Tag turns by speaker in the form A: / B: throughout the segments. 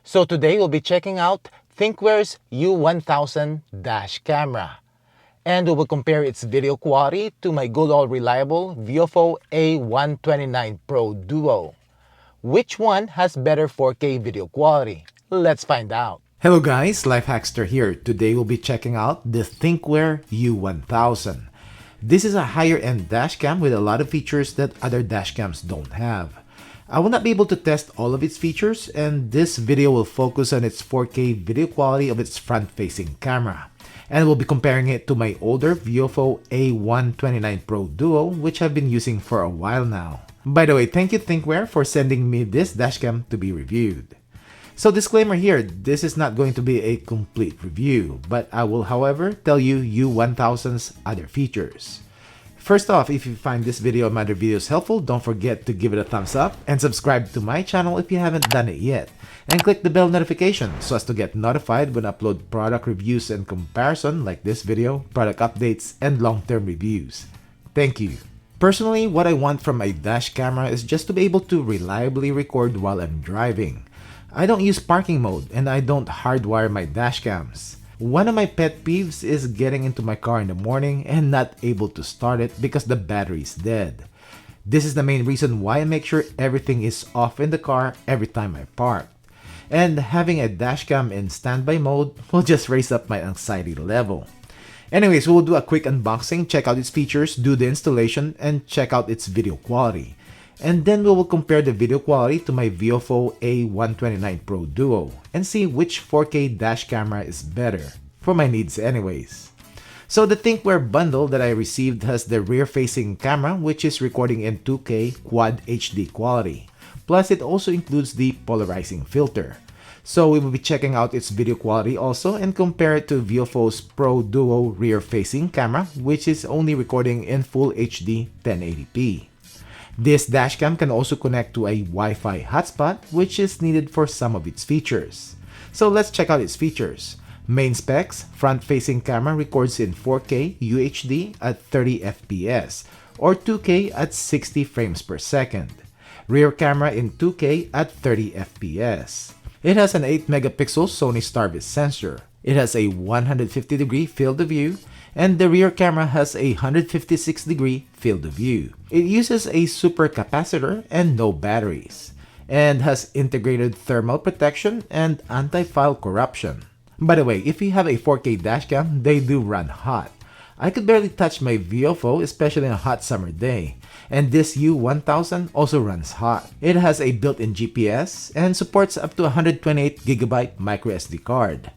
A: So today we'll be checking out ThinkWare's U1000 dash camera. And we will compare its video quality to my good old reliable Viofo A129 Pro Duo. Which one has better 4K video quality? Let's find out.
B: Hello guys, LifeHackster here. Today we'll be checking out the ThinkWare U1000. This is a higher end dashcam with a lot of features that other dashcams don't have. I will not be able to test all of its features, and this video will focus on its 4K video quality of its front-facing camera. And we'll be comparing it to my older Viofo A129 Pro Duo, which I've been using for a while now. By the way, thank you ThinkWare for sending me this dashcam to be reviewed. So disclaimer here, this is not going to be a complete review, but I will however tell you U1000's other features. First off, if you find this video and my other videos helpful, don't forget to give it a thumbs up and subscribe to my channel if you haven't done it yet. And click the bell notification so as to get notified when I upload product reviews and comparison like this video, product updates, and long-term reviews. Thank you. Personally, what I want from a dash camera is just to be able to reliably record while I'm driving. I don't use parking mode and I don't hardwire my dash cams. One of my pet peeves is getting into my car in the morning and not able to start it because the battery is dead. This is the main reason why I make sure everything is off in the car every time I park. And having a dashcam in standby mode will just raise up my anxiety level. Anyways, we'll do a quick unboxing, check out its features, do the installation, and check out its video quality. And then we will compare the video quality to my Viofo A129 Pro Duo and see which 4K dash camera is better, for my needs anyways. So the ThinkWare bundle that I received has the rear-facing camera, which is recording in 2K Quad HD quality. Plus it also includes the polarizing filter. So we will be checking out its video quality also and compare it to Viofo's Pro Duo rear-facing camera, which is only recording in Full HD 1080p. This dashcam can also connect to a Wi-Fi hotspot, which is needed for some of its features. So let's check out its features. Main specs: front-facing camera records in 4K UHD at 30 FPS or 2K at 60 frames per second. Rear camera in 2K at 30 FPS. It has an 8 megapixel Sony Starvis sensor. It has a 150-degree field of view, and the rear camera has a 156-degree field of view. It uses a super capacitor and no batteries, and has integrated thermal protection and anti-file corruption. By the way, if you have a 4K dashcam, they do run hot. I could barely touch my Viofo, especially on a hot summer day, and this U1000 also runs hot. It has a built-in GPS and supports up to 128GB microSD card.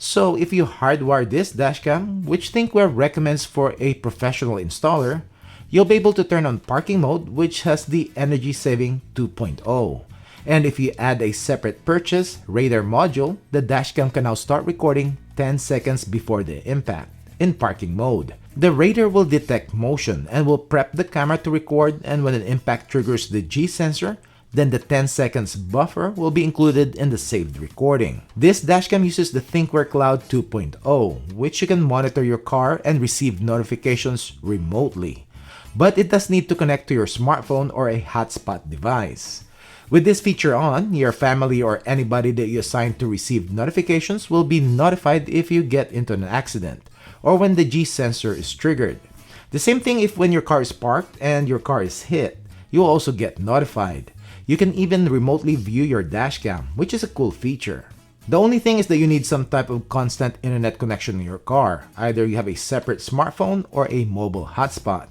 B: So if you hardwire this dashcam, which ThinkWare recommends for a professional installer, you'll be able to turn on parking mode, which has the energy saving 2.0. And if you add a separate purchase radar module, the dashcam can now start recording 10 seconds before the impact in parking mode. The radar will detect motion and will prep the camera to record, and when an impact triggers the G sensor, then the 10 seconds buffer will be included in the saved recording. This dashcam uses the ThinkWare Cloud 2.0, which you can monitor your car and receive notifications remotely. But it does need to connect to your smartphone or a hotspot device. With this feature on, your family or anybody that you assign to receive notifications will be notified if you get into an accident or when the G sensor is triggered. The same thing if when your car is parked and your car is hit, you'll also get notified. You can even remotely view your dashcam, which is a cool feature. The only thing is that you need some type of constant internet connection in your car. Either you have a separate smartphone or a mobile hotspot.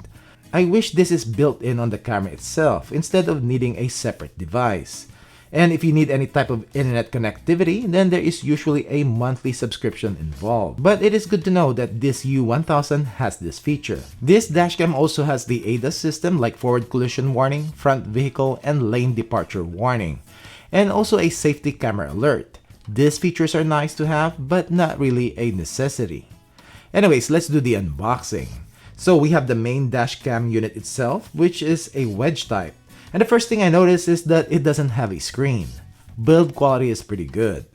B: I wish this is built in on the camera itself instead of needing a separate device. And if you need any type of internet connectivity, then there is usually a monthly subscription involved. But it is good to know that this U1000 has this feature. This dashcam also has the ADAS system like forward collision warning, front vehicle, and lane departure warning. And also a safety camera alert. These features are nice to have, but not really a necessity. Anyways, let's do the unboxing. So we have the main dashcam unit itself, which is a wedge type. And the first thing I noticed is that it doesn't have a screen. Build quality is pretty good.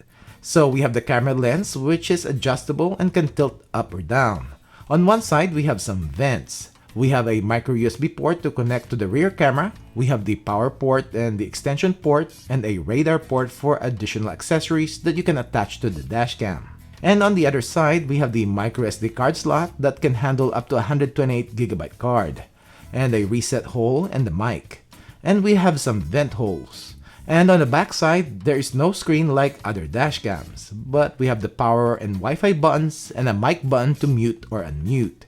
B: So we have the camera lens, which is adjustable and can tilt up or down. On one side, we have some vents. We have a micro USB port to connect to the rear camera. We have the power port and the extension port and a radar port for additional accessories that you can attach to the dashcam. And on the other side, we have the micro SD card slot that can handle up to a 128GB card, and a reset hole and the mic. And we have some vent holes. And on the back side, there is no screen like other dashcams, but we have the power and Wi-Fi buttons and a mic button to mute or unmute.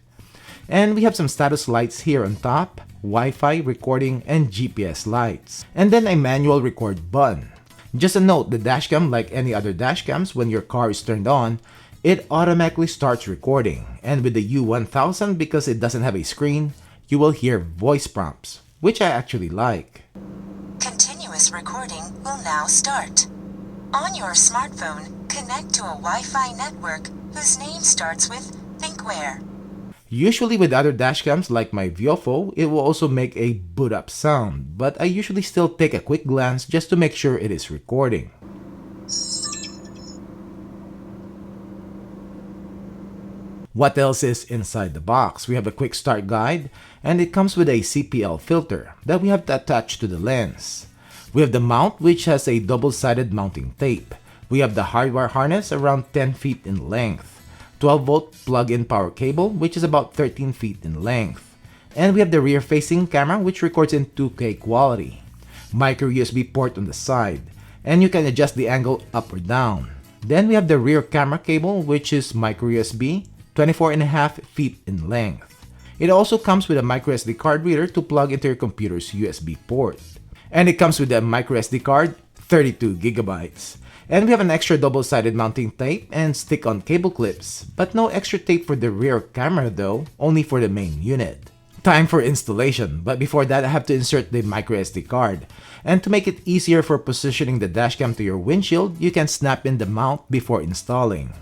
B: And we have some status lights here on top, Wi-Fi, recording, and GPS lights. And then a manual record button. Just a note, the dashcam, like any other dashcams, when your car is turned on, it automatically starts recording. And with the U1000, because it doesn't have a screen, you will hear voice prompts, which I actually like.
C: Continuous recording will now start. On your smartphone, connect to a Wi-Fi network whose name starts with THINKWARE.
B: Usually with other dashcams like my Viofo, it will also make a boot up sound, but I usually still take a quick glance just to make sure it is recording. What else is inside the box? We have a quick start guide, and it comes with a CPL filter that we have to attach to the lens. We have the mount, which has a double-sided mounting tape. We have the hardwire harness around 10 feet in length. 12-volt plug-in power cable, which is about 13 feet in length. And we have the rear-facing camera, which records in 2K quality. Micro USB port on the side, and you can adjust the angle up or down. Then we have the rear camera cable, which is micro USB, 24.5 feet in length. It also comes with a micro SD card reader to plug into your computer's USB port. And it comes with a micro SD card, 32GB. And we have an extra double-sided mounting tape and stick-on cable clips, but no extra tape for the rear camera though, only for the main unit. Time for installation, but before that I have to insert the micro SD card. And to make it easier for positioning the dashcam to your windshield, you can snap in the mount before installing.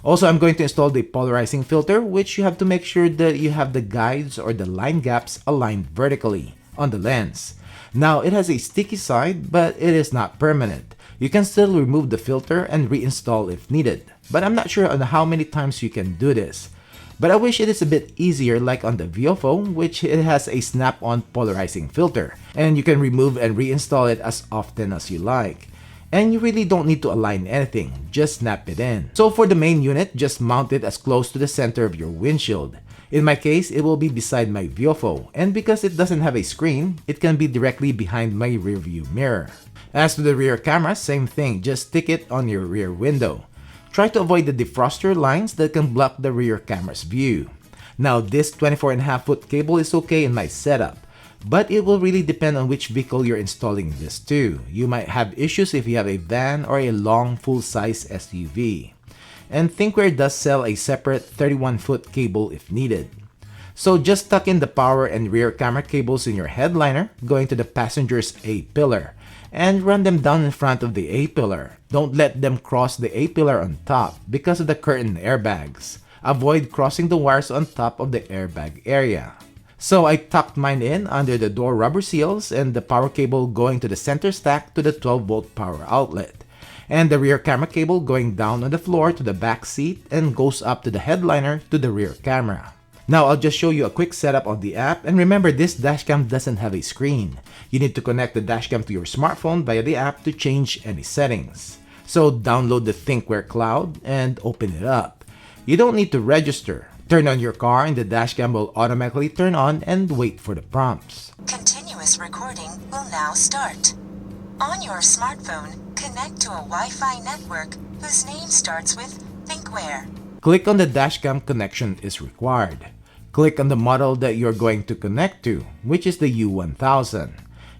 B: Also, I'm going to install the polarizing filter, which you have to make sure that you have the guides or the line gaps aligned vertically on the lens. Now, it has a sticky side, but it is not permanent. You can still remove the filter and reinstall if needed, but I'm not sure on how many times you can do this. But I wish it is a bit easier like on the Viofo, which it has a snap-on polarizing filter, and you can remove and reinstall it as often as you like. And you really don't need to align anything, just snap it in. So for the main unit, just mount it as close to the center of your windshield. In my case, it will be beside my Viofo, and because it doesn't have a screen, it can be directly behind my rearview mirror. As to the rear camera, same thing, just stick it on your rear window. Try to avoid the defroster lines that can block the rear camera's view. Now this 24.5-foot cable is okay in my setup, but it will really depend on which vehicle you're installing this to. You might have issues if you have a van or a long full-size SUV. And THINKWARE does sell a separate 31-foot cable if needed. So just tuck in the power and rear camera cables in your headliner, going to the passenger's A-pillar, and run them down in front of the A-pillar. Don't let them cross the A-pillar on top because of the curtain airbags. Avoid crossing the wires on top of the airbag area. So I tucked mine in under the door rubber seals and the power cable going to the center stack to the 12-volt power outlet. And the rear camera cable going down on the floor to the back seat and goes up to the headliner to the rear camera. Now I'll just show you a quick setup on the app, and remember this dashcam doesn't have a screen. You need to connect the dashcam to your smartphone via the app to change any settings. So download the THINKWARE cloud and open it up. You don't need to register. Turn on your car and the dashcam will automatically turn on and wait for the prompts.
C: Continuous recording will now start. On your smartphone, connect to a Wi-Fi network whose name starts with THINKWARE.
B: Click on the dashcam connection is required. Click on the model that you're going to connect to, which is the U1000.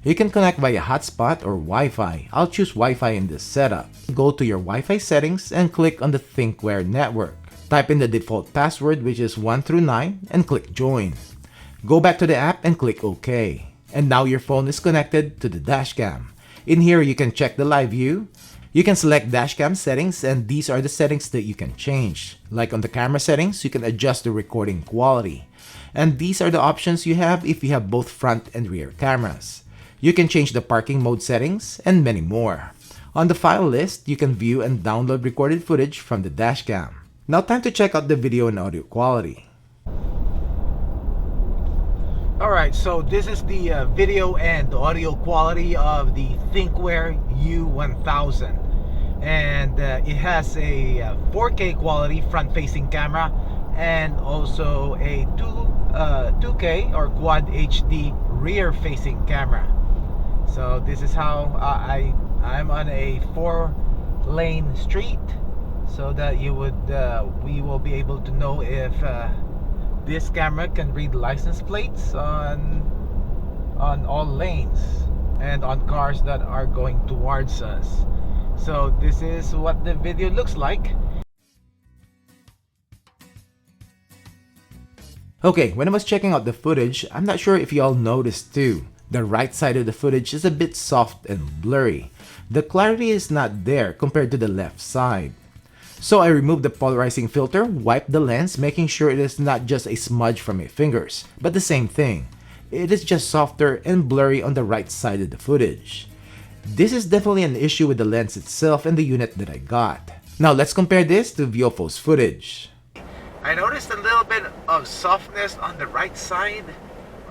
B: You can connect via hotspot or Wi-Fi. I'll choose Wi-Fi in this setup. Go to your Wi-Fi settings and click on the THINKWARE network. Type in the default password, which is 1 through 9, and click join. Go back to the app and click OK. And now your phone is connected to the dashcam. In here, you can check the live view. You can select dashcam settings, and these are the settings that you can change. Like on the camera settings, you can adjust the recording quality. And these are the options you have if you have both front and rear cameras. You can change the parking mode settings and many more. On the file list, you can view and download recorded footage from the dashcam. Now time to check out the video and audio quality.
A: Alright, so this is the video and audio quality of the THINKWARE U1000. And it has a 4K quality front-facing camera and also a 2K or Quad HD rear-facing camera. So this is how I'm on a 4-lane street, so that we will be able to know if this camera can read license plates on all lanes and on cars that are going towards us. So this is what the video looks like.
B: Okay, when I was checking out the footage, I'm not sure if y'all noticed too. The right side of the footage is a bit soft and blurry. The clarity is not there compared to the left side. So I removed the polarizing filter, wiped the lens, making sure it is not just a smudge from my fingers, but the same thing. It is just softer and blurry on the right side of the footage. This is definitely an issue with the lens itself and the unit that I got. Now let's compare this to Viofo's footage.
A: I noticed a little bit of softness on the right side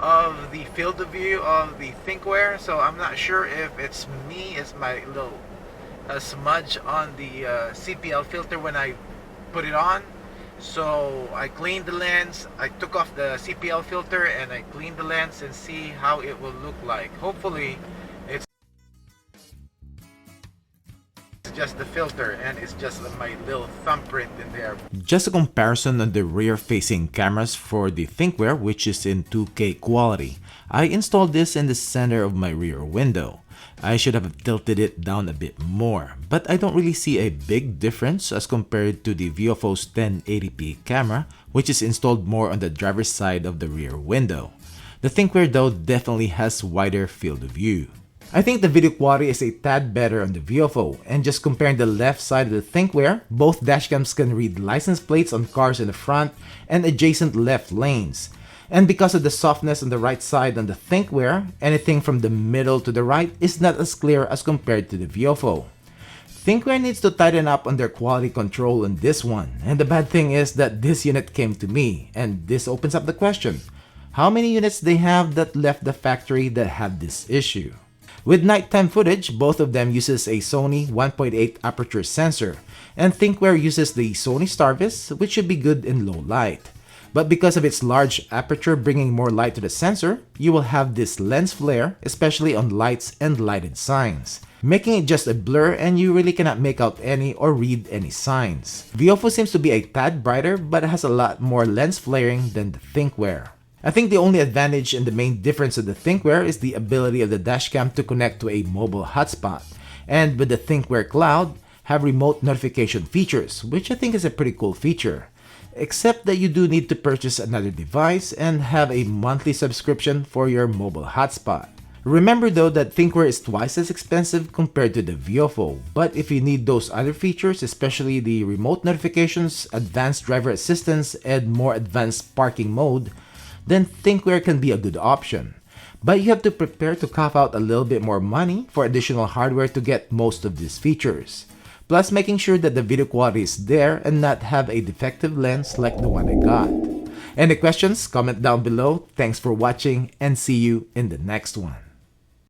A: of the field of view of the THINKWARE, so I'm not sure if it's me, it's my little smudge on the CPL filter when I put it on. So I cleaned the lens, I took off the CPL filter and I cleaned the lens and see how it will look like. Hopefully it's just the filter and it's just my little thumbprint in there.
B: Just a comparison on the rear-facing cameras for the THINKWARE, which is in 2K quality. I installed this in the center of my rear window. I should have tilted it down a bit more, but I don't really see a big difference as compared to the Viofo's 1080p camera, which is installed more on the driver's side of the rear window. The THINKWARE though definitely has wider field of view. I think the video quality is a tad better on the Viofo, and just comparing the left side of the THINKWARE, both dashcams can read license plates on cars in the front and adjacent left lanes. And because of the softness on the right side on the THINKWARE, anything from the middle to the right is not as clear as compared to the Viofo. THINKWARE needs to tighten up on their quality control on this one, and the bad thing is that this unit came to me, and this opens up the question, how many units they have that left the factory that had this issue? With nighttime footage, both of them uses a Sony 1.8 aperture sensor, and THINKWARE uses the Sony Starvis, which should be good in low light. But because of its large aperture bringing more light to the sensor, you will have this lens flare, especially on lights and lighted signs, making it just a blur and you really cannot make out any or read any signs. Viofo seems to be a tad brighter but has a lot more lens flaring than the THINKWARE. I think the only advantage and the main difference of the THINKWARE is the ability of the dashcam to connect to a mobile hotspot, and with the THINKWARE Cloud, have remote notification features, which I think is a pretty cool feature. Except that you do need to purchase another device and have a monthly subscription for your mobile hotspot. Remember though that THINKWARE is twice as expensive compared to the Viofo, but if you need those other features, especially the remote notifications, advanced driver assistance, and more advanced parking mode, then THINKWARE can be a good option. But you have to prepare to cough out a little bit more money for additional hardware to get most of these features. Plus making sure that the video quality is there and not have a defective lens like the one I got. Any questions? Comment down below. Thanks for watching and see you in the next one.